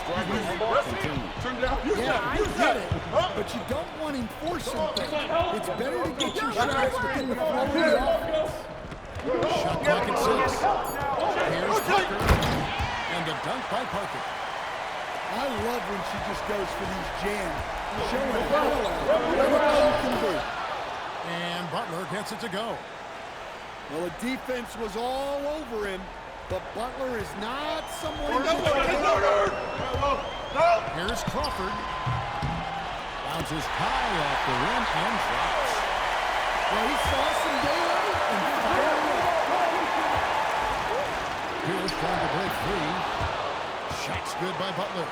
struggling continue. Yeah, I get it, but you don't want him forcing things. It's better to get your shots within the flow of the offense. Shot clock at 6. Here's Parker. And the dunk by Parker. I love when she just goes for these jams, showing everything you can do. And Butler gets it to go. Well, the defense was all over him, but Butler is not someone who Here's Crawford. Bounces high off the rim and drops. Well, he saw some daylight and fired up. Here's trying to break free. Shot's good by Butler.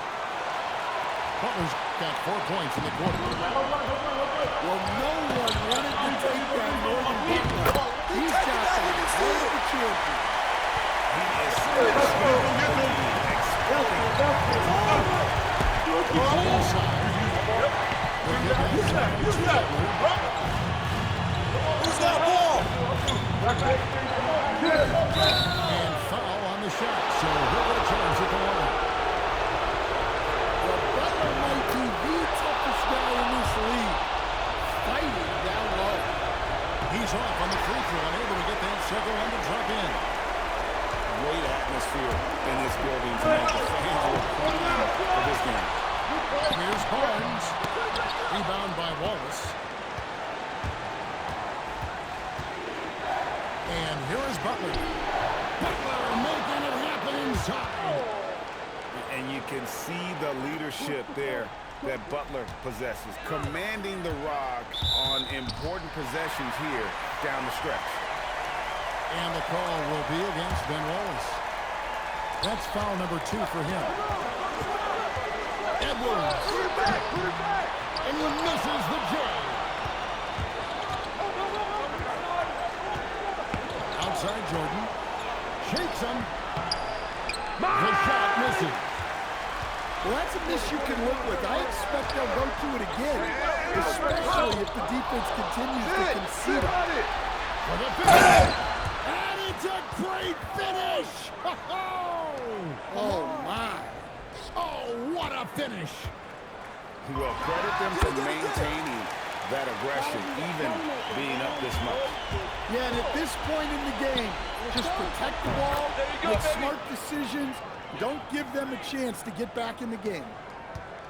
Butler's got 4 points in the quarter. Well, no one wanted to take that more than Butler. He's got the heart of a champion. He is Who's got ball? And foul on the shot, so he'll get a chance at the line. Well, Butler might be the toughest guy in this league, fighting down low. He's off on the free throw, unable to get that second one to drop in. great atmosphere in this building tonight. The fans were crying for this game. Here's Barnes. Rebound by Wallace. And here is Butler. Butler making it happen inside. And you can see the leadership there that Butler possesses, commanding the rock on important possessions here down the stretch. And the call will be against Ben Wallace. That's foul number 2 for him. Edwards. Put it back, put it back. And he misses the J. Outside Jordan. Shakes him. The shot misses. Well, that's a miss you can live with. I expect they'll go to it again, especially if the defense continues to concede it. For the finish. And it's a great finish. Oh, my. Oh, what a finish. Well, credit them for maintaining that aggression, even being up this much. Yeah, and at this point in the game, just protect the ball, make smart decisions, don't give them a chance to get back in the game.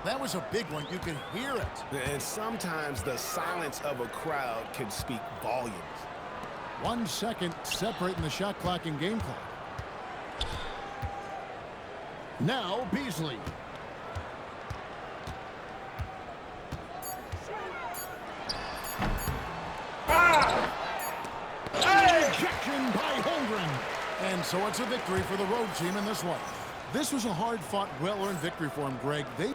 That was a big one. You can hear it. And sometimes the silence of a crowd can speak volumes. 1 second separating the shot clock and game clock. Now Beasley. Ejection by Holmgren. And so it's a victory for the road team in this one. This was a hard-fought, well-earned victory for him, Greg. They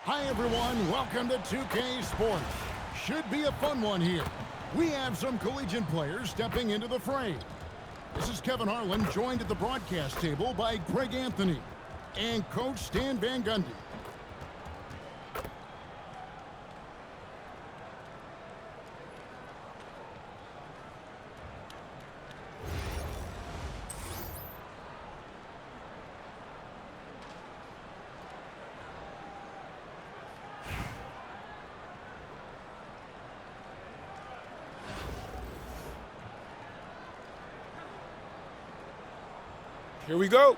Hi, everyone. Welcome to 2K Sports. Should be a fun one here. We have some collegiate players stepping into the fray. This is Kevin Harlan, joined at the broadcast table by Greg Anthony and Coach Stan Van Gundy. Here we go.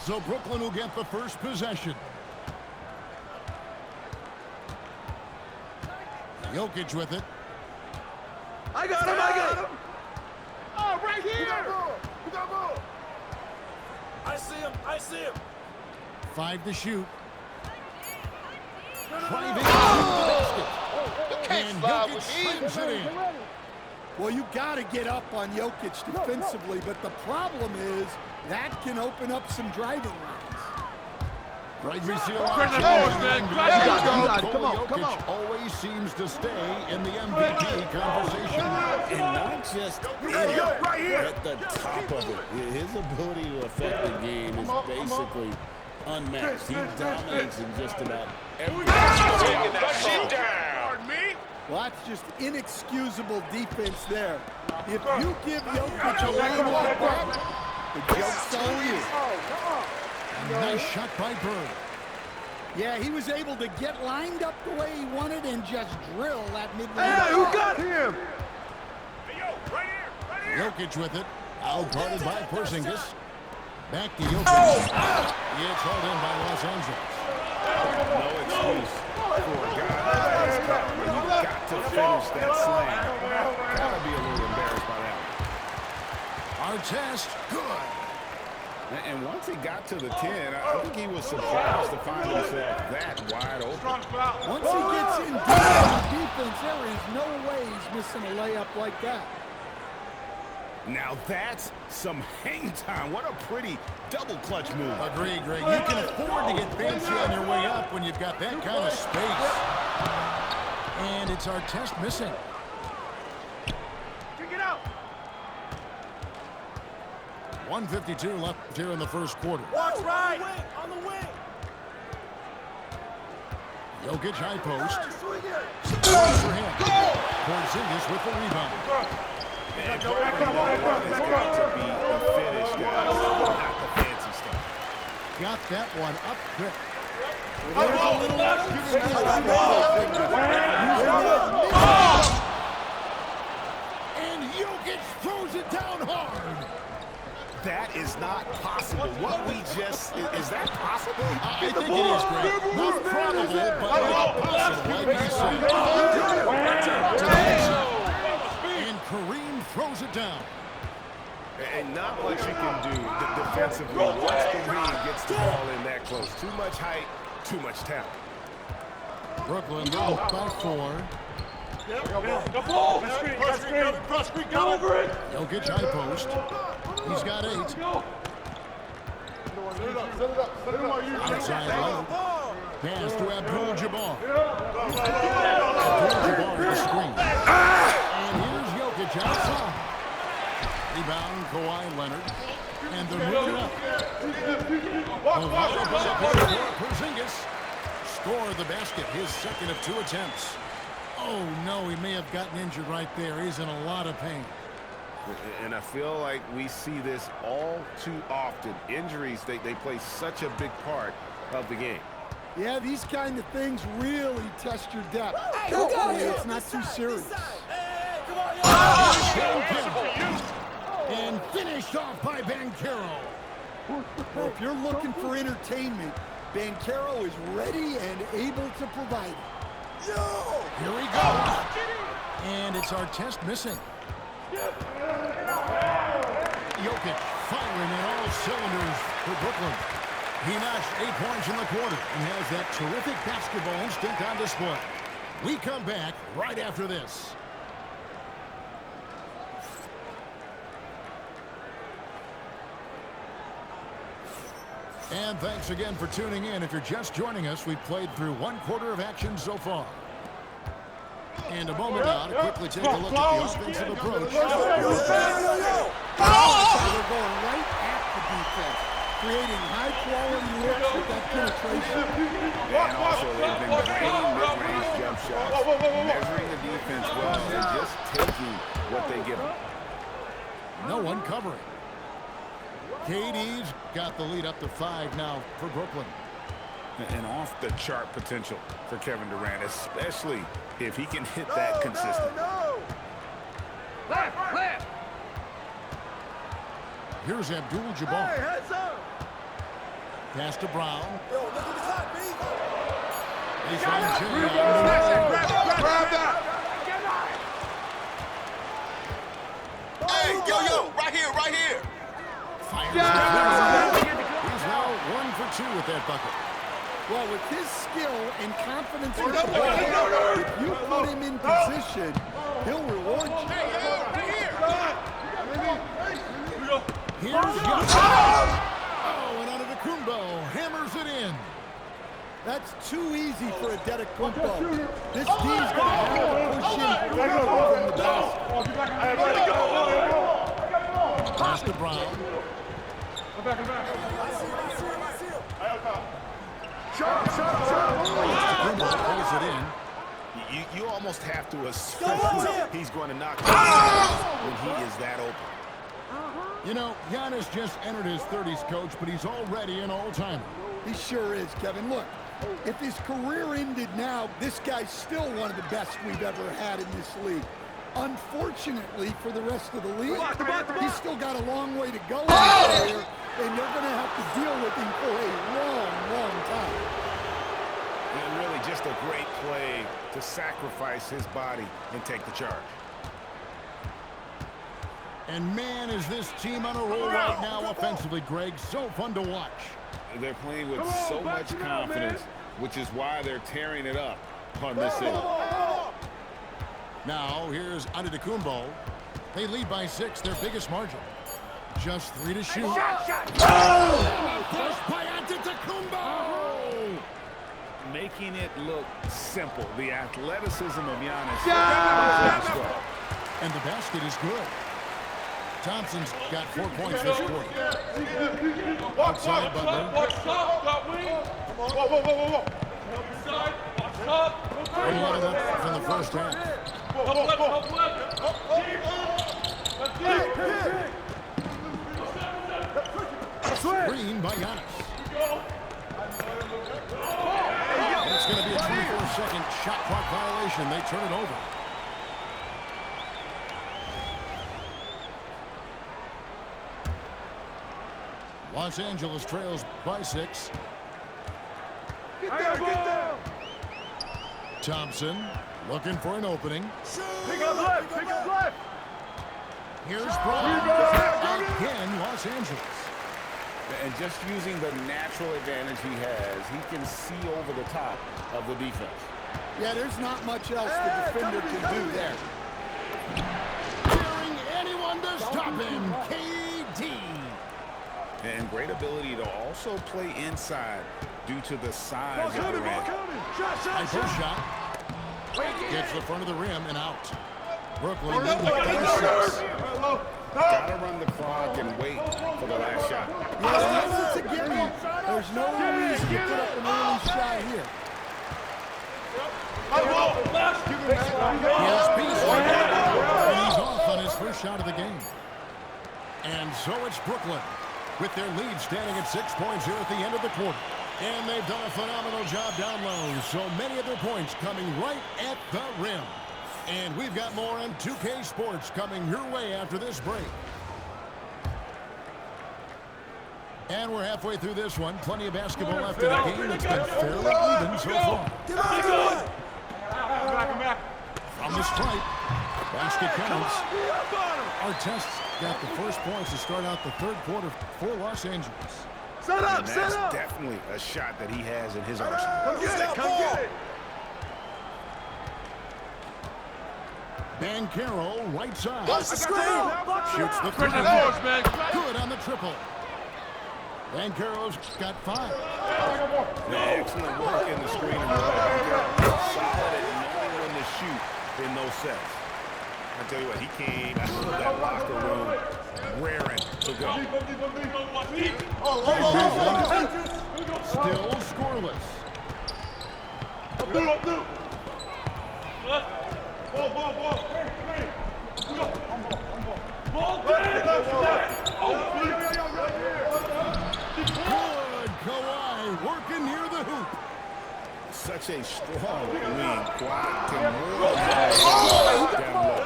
So Brooklyn will get the first possession. Jokic with it. I got him. Oh, right here! You got ball. I see him. 5 to shoot. Driving to the basket. And Jokic slams it in. Well, you got to get up on Jokic defensively, but the problem is that can open up some driving lanes. Greg, we see a lot Bring of it forward, man. change. You got it. Nikola Come on. Jokic always seems to stay in the MVP conversation. And not just Right here. at the top of it. His ability to affect the game is basically unmatched. He dominates in just about every Taking that shit down. Well, that's just inexcusable defense there. If you give Jokic a lane like that, the joke's on you. Nice shot by Bird. Yeah, he was able to get lined up the way he wanted and just drill that mid-range. Hey, who got him? Jokic with it. Out guarded by Porzingis. Back to Jokic. It's held in by Los Angeles. no excuse for a guy like this caliber. You've got to finish that slam. Gotta be a little embarrassed by that. Our test, good. And once he got to the 10, I think he was surprised to find himself that wide open. Once he gets in deep on defense, there is no way he's missing a layup like that. Now that's some hang time. What a pretty double clutch move. Agreed, Greg. You can afford to get fancy on your way up when you've got that kind of space. And it's our test missing. Kick it out. 1:52 left here in the first quarter. Watch right. On the wing. Jokic high post. Swing it. For him. Porzingis with the rebound. And it's got to be the finish, guys, not the fancy stuff. Got that one up quick. And Jokic throws it down hard. That is not possible. What we just, is that possible? I think it is, Greg. Not probable, but possible, like you said. And Kareem throws it down. And not much you can do defensively once Kareem gets the ball in that close. Too much height, too much talent. Brooklyn up by 4. Jokic high post. He's got 8. Outside low. Pass to Abdul-Jabbar. Abdul-Jabbar to the screen. And here's Jokic outside. Rebound, Kawhi Leonard. And they're moving up. The wide open Porzingis. Score the basket, his second of 2 attempts. Oh, no, he may have gotten injured right there. He's in a lot of pain. And I feel like we see this all too often. Injuries, they play such a big part of the game. Yeah, these kind of things really test your depth. Hopefully, it's not too serious. And finished off by Banchero. Well, if you're looking for entertainment, Banchero is ready and able to provide it. Here he goes. And it's our test missing. Jokic firing in all cylinders for Brooklyn. He notched 8 points in the quarter and has that terrific basketball instinct on display. We come back right after this. And thanks again for tuning in. If you're just joining us, we've played through 1/4 of action so far. And a moment now to quickly take a look at the offensive approach. They're going right at the defense, creating high-quality looks with that penetration. And also, they've been draining mid-range jump shots, measuring the defense well, and just taking what they give them. No one covering. KD's got the lead up to 5 now for Brooklyn. And off-the-chart potential for Kevin Durant, especially if he can hit that consistently. Here's Abdul-Jabbar. Hey, heads up! Pass to Brown. Yo, look at the clock, B. Baseline Jay. Grab that! Hey, yo, right here, right here. Fires the He's now 1 for 2 with that bucket. Well, with his skill and confidence in the ball, if you put him in position, he'll reward you. Here's Giannis. Oh, and Antetokounmpo hammers it in. That's too easy for a Antetokounmpo. This team's going to have to push him from the basket. Pass to Brown. Antetokounmpo pulls it in. You almost have to assume he's going to knock it when he is that open. You know, Giannis just entered his 30s, Coach, but he's already an all-timer. He sure is, Kevin. Look, if his career ended now, this guy's still one of the best we've ever had in this league. Unfortunately for the rest of the league, he's still got a long way to go in his career, and they're going to have to deal with him for a long, long time. And really just a great play to sacrifice his body and take the charge. And man, is this team on a roll right now offensively, Greg. So fun to watch. They're playing with so much confidence, which is why they're tearing it up on this end. Now, here's Antetokounmpo. They lead by 6, their biggest margin. Just 3 to shoot. First by Antetokounmpo! Making it look simple. The athleticism of Giannis. And the basket is good. Thompson's got 4 points this quarter. Outside Butler. One line up from the first half. Screen by Giannis. And it's going to be a 24-second shot clock violation. They turn it over. Los Angeles trails by 6. Get there! Thompson looking for an opening. Pick up left! Here's Brown. Again, Los Angeles. And just using the natural advantage he has, he can see over the top of the defense. Yeah, there's not much else the defender can do there. Daring anyone to stop him. KD. And great ability to also play inside due to the size of Durant. Hyper shot. Gets the front of the rim and out. Brooklyn leading by 36. Gotta run the clock and wait for the last shot. Yeah, unless it's a gimme, there's no reason to put up an early shot here. Here's Beasley. And he's off on his first shot of the game. And so it's Brooklyn with their lead standing at 6 points here at the end of the quarter. And they've done a phenomenal job down low. So many of their points coming right at the rim. And we've got more on 2K Sports coming your way after this break. And we're halfway through this one. Plenty of basketball left in the game. It's been fairly even so far. From the stripe, basket counts. Artest got the first points to start out the third quarter for Los Angeles. Set up! That's definitely a shot that he has in his arsenal. Come get it! Bankero, right side. Watch the screen! Shoots the three. Good on the triple. Banchero's got 5. Excellent work in the screen and roll. Solid at knowing when to shoot in those sets. I tell you what, he came out of that locker room raring to go. Still scoreless. Good Kawhi working near the hoop. Such a strong wing. Kawhi can roll down low.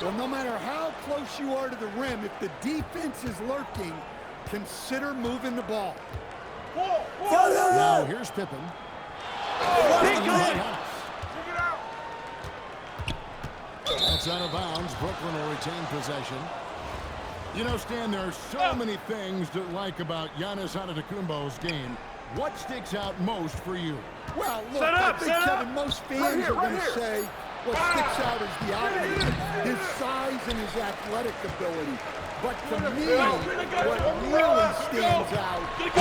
Well, no matter how close you are to the rim, if the defense is lurking, consider moving the ball. Now here's Pippen. That's out of bounds. Brooklyn will retain possession. You know, Stan, there are so many things to like about Giannis Antetokounmpo's game. What sticks out most for you? Well, look, I think, Kevin, most fans are going to say what sticks out is the obvious, his size and his athletic ability. But to me, what really stands out is the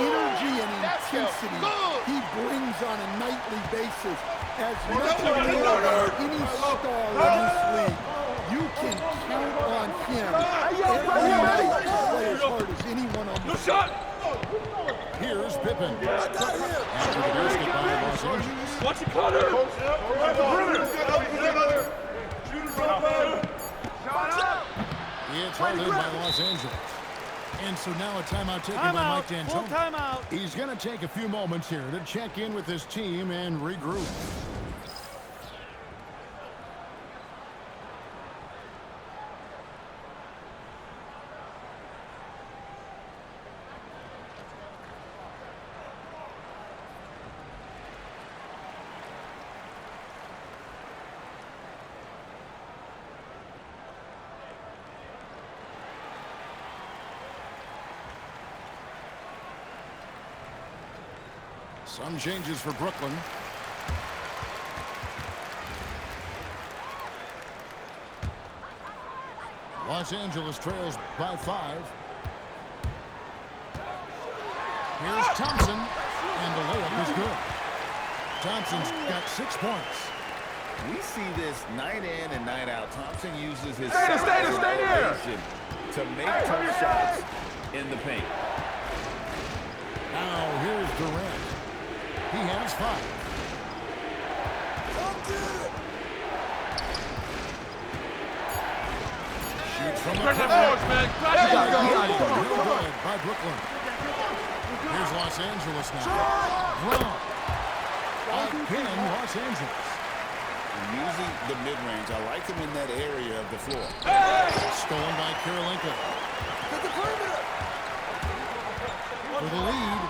energy and intensity he brings on a nightly basis. As much as any star in this league, you can count on him every night to play as hard as anyone on the court. Here's Pippen. After the basket by Los Angeles. Watch it, Connor! It's held in by Los Angeles. And so now a timeout taken by Mike D'Antoni. Timeout. He's going to take a few moments here to check in with his team and regroup. Some changes for Brooklyn. Los Angeles trails by 5. Here's Thompson, and the layup is good. Thompson's got 6 points. We see this night in and night out. Thompson uses his Stay there, size and stay there. elevation to make tough shots in the paint. Now here's Durant. He has 5. Shoots from the corner. man! Real good by Brooklyn. Here's Los Angeles now. Brown. Again, Los Angeles. Using the mid-range, I like him in that area of the floor. Stolen by Kirilenko. For the lead,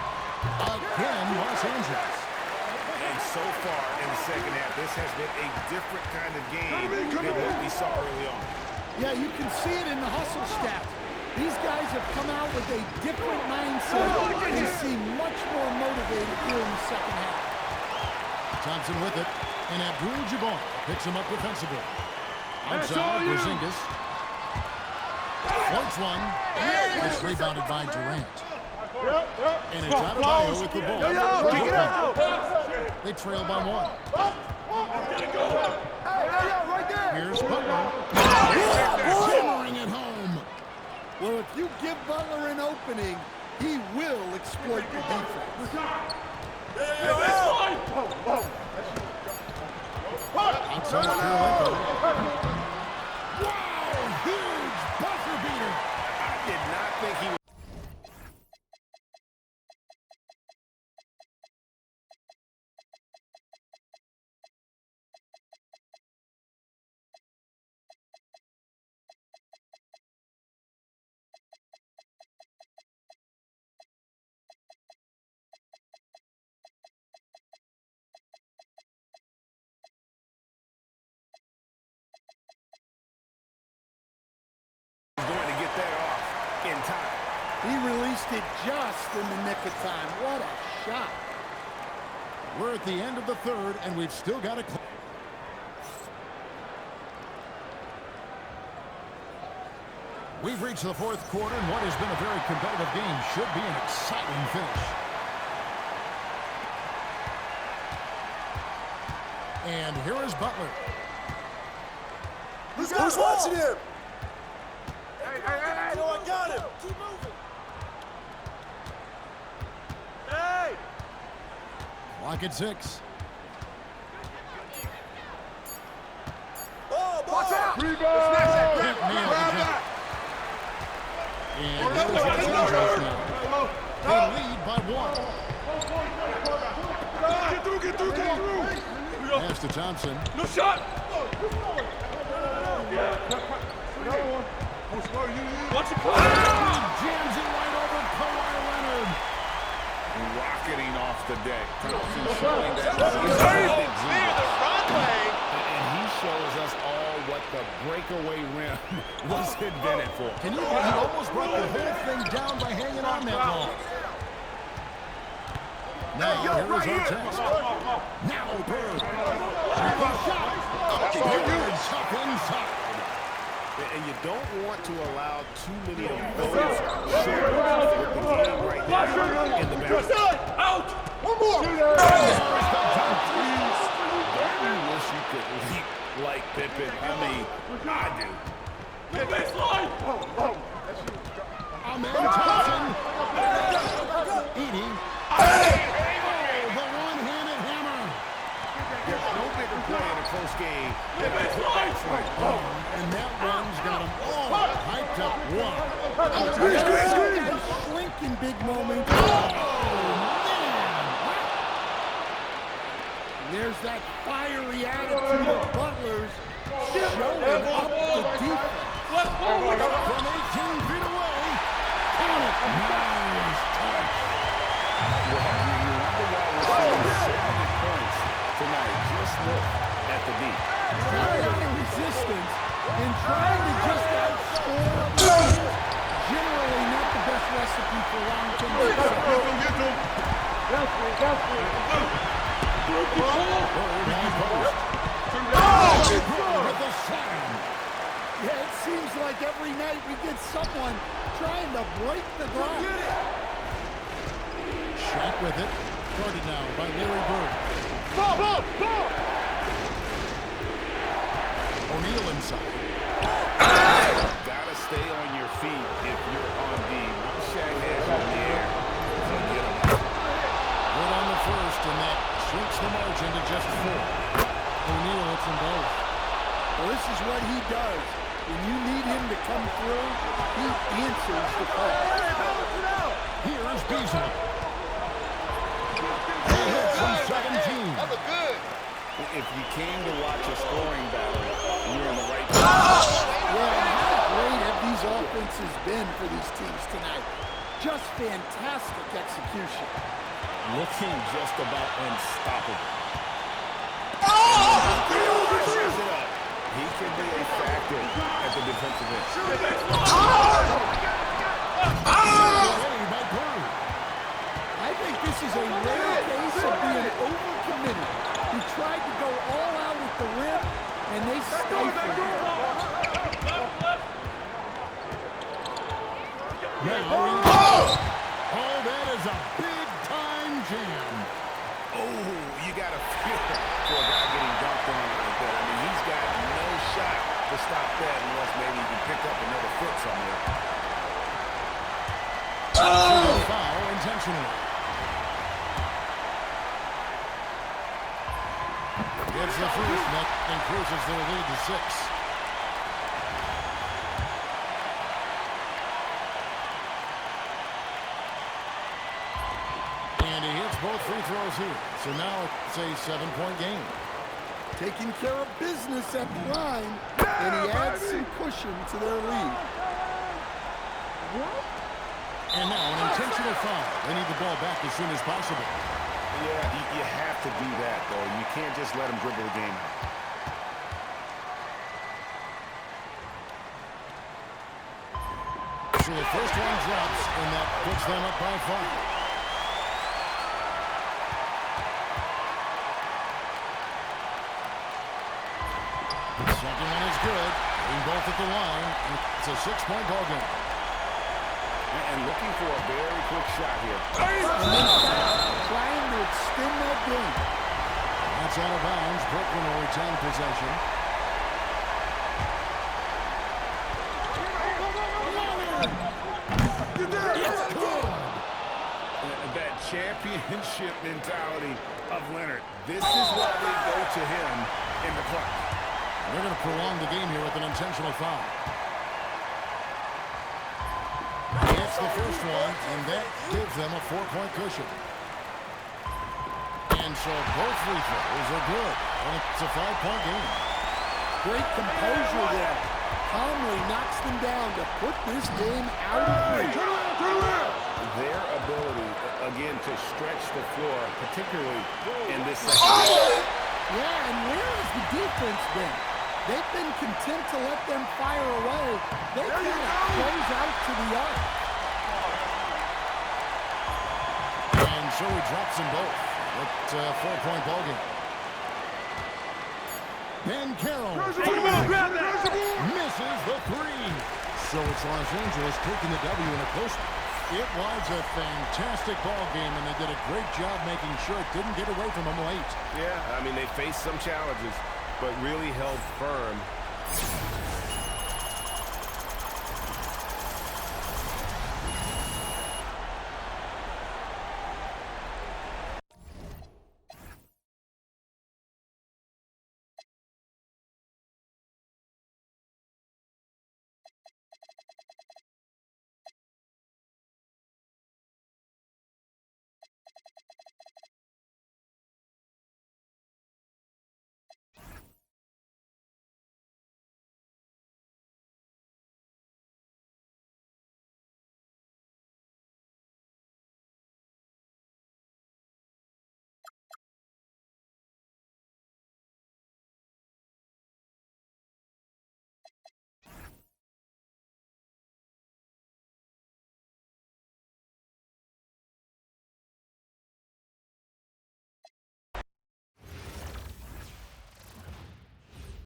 again, Los Angeles. And so far in the second half, this has been a different kind of game than what we saw early on. Yeah, you can see it in the hustle stats. These guys have come out with a different mindset and seem much more motivated here in the second half. Thompson with it, and Abdul-Jabbar picks him up defensively. Outside, Porzingis. Floats one. It's rebounded by Durant. And it's Adebayo with the ball. They trail by 1. Here's Butler. Hammering it home. Well, if you give Butler an opening, he will exploit the defense. Outside Kirilenko. Wow, huge buzzer beater. I did not think he was. Going to get that off in time. He released it just in the nick of time. What a shot. We're at the end of the third, and we've still got a... We've reached the fourth quarter, and what has been a very competitive game should be an exciting finish. And here is Butler. Who's watching him? Hey. Yo, I got him. Keep moving. Hey. Clock at 6. Watch out. Grab that. And there's the change now. They lead by 1. Get through. Pass to Thompson. No shot. Watch it play. He jams it right over Kawhi Leonard. Rocketing off the deck. Thompson showing that he's Clear the runway. and he shows us all what the breakaway rim was invented for. Can you believe he almost brought the whole thing down by hanging on that long? Now, here is our text. Now, Bird. Bird up inside. And you don't want to allow too many of those short with the game right there in the back. Out. One more. Don't you wish you could leap like Pippen? I mean, I do. Baseline. Amen Thompson. Eating. The one-handed hammer. There's no bigger play in a close game than a Oh, and that one's got him all hyped up. Shrink in big moments. There's that fiery attitude of Butler's showing up the defense. From 18 feet away. Count it. Nice touch. You wonder why we're seeing so many points tonight. Just look at the beat. Not out of resistance and trying to just outscore others. Generally not the best recipe for long-term Yeah, it seems like every night we get someone trying to break the glass. Shot with it. Guarded now by Larry Bird. Ball. O'Neal inside. Gotta stay on your feet if you're on D. Shaq has in the air. So get him. Good on the first, and that shrinks the margin to just 4. O'Neal hits them both. Well, this is what he does. When you need him to come through, he answers the call. Here's Beasley. He hits from 17. That was good. If you came to watch a scoring battle, you're in the right Yeah, and how great have these offenses been for these teams tonight? Just fantastic execution. looking just about unstoppable. He can be a factor at the defensive end. I think this is a rare case of being overcommitted. He tried to go all out at the rim, and they stifled him. Oh, that is a big-time jam. Oh, you got to feel for a guy getting dunked on like that. I mean, he's got no shot to stop that unless maybe he can pick up another foot somewhere. Foul intentionally. Gets the first net, increases their lead to 6. And he hits both free throws here. So now it's a 7-point game. Taking care of business at the line, and he adds some cushion to their lead. And now an intentional foul. They need the ball back as soon as possible. Yeah, you have to do that, though. You can't just let him dribble the game. So the first one drops, and that puts them up by 5. The second one is good. Being both at the line, it's a 6-point ball game. And looking for a very quick shot here. Trying to extend that game. That's out of bounds. Brooklyn will retain possession. That championship mentality of Leonard. This is why they go to him in the clutch. They're going to prolong the game here with an intentional foul. It's the first one, and that gives them a 4-point cushion. And so both free throws are good, and it's a 5-point game. Great composure there. Calmly knocks them down to put this game out of reach. Their ability, again, to stretch the floor, particularly in this second. Yeah, and where has the defense been? They've been content to let them fire away. They've got to close out to the arc. And so he drops them both. It's a 4-point ball game. Ben Carroll misses the three. So it's Los Angeles taking the W in a close one. It was a fantastic ball game, and they did a great job making sure it didn't get away from them late. Yeah, I mean, they faced some challenges, but really held firm.